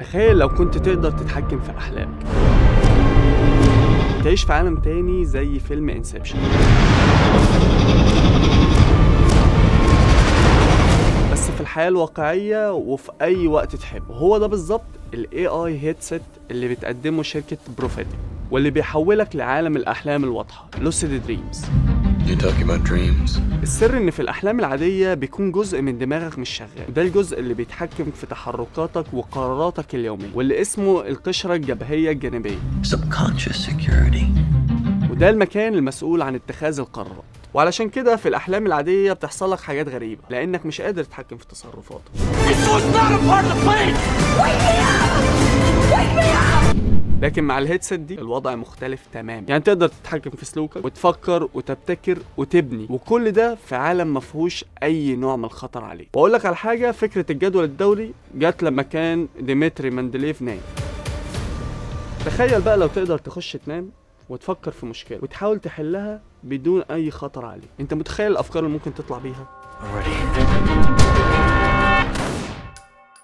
تخيل لو كنت تقدر تتحكم في أحلامك، تعيش في عالم تاني زي فيلم انسبشن، بس في الحياة الواقعية وفي أي وقت تحبه. هو ده بالظبط ال AI headset اللي بتقدمه شركة بروفيتك، واللي بيحولك لعالم الأحلام الواضحة Lucid Dreams. You talking about dreams? السر إن في الأحلام العادية بيكون جزء من دماغك مش شغال، وده الجزء اللي بيتحكم في تحركاتك وقراراتك اليومية، واللي اسمه القشرة الجبهية الجانبية، Subconscious security. وده المكان المسؤول عن اتخاذ القرارات. وعلشان كده في الأحلام العادية بتحصل لك حاجات غريبة لأنك مش قادر تتحكم في تصرفاتك. لكن مع الهيدسет دي الوضع مختلف تماما، يعني تقدر تتحكم في سلوكك وتفكر وتبتكر وتبني، وكل ده في عالم مفهوش أي نوع من الخطر عليك. وأقول لك على حاجة، فكرة الجدول الدوري جت لما كان ديمتري مندليف نايم. تخيل بقى لو تقدر تخش تنام وتفكر في مشكلة وتحاول تحلها بدون أي خطر عليك. أنت متخيل الأفكار اللي ممكن تطلع بيها؟ Already.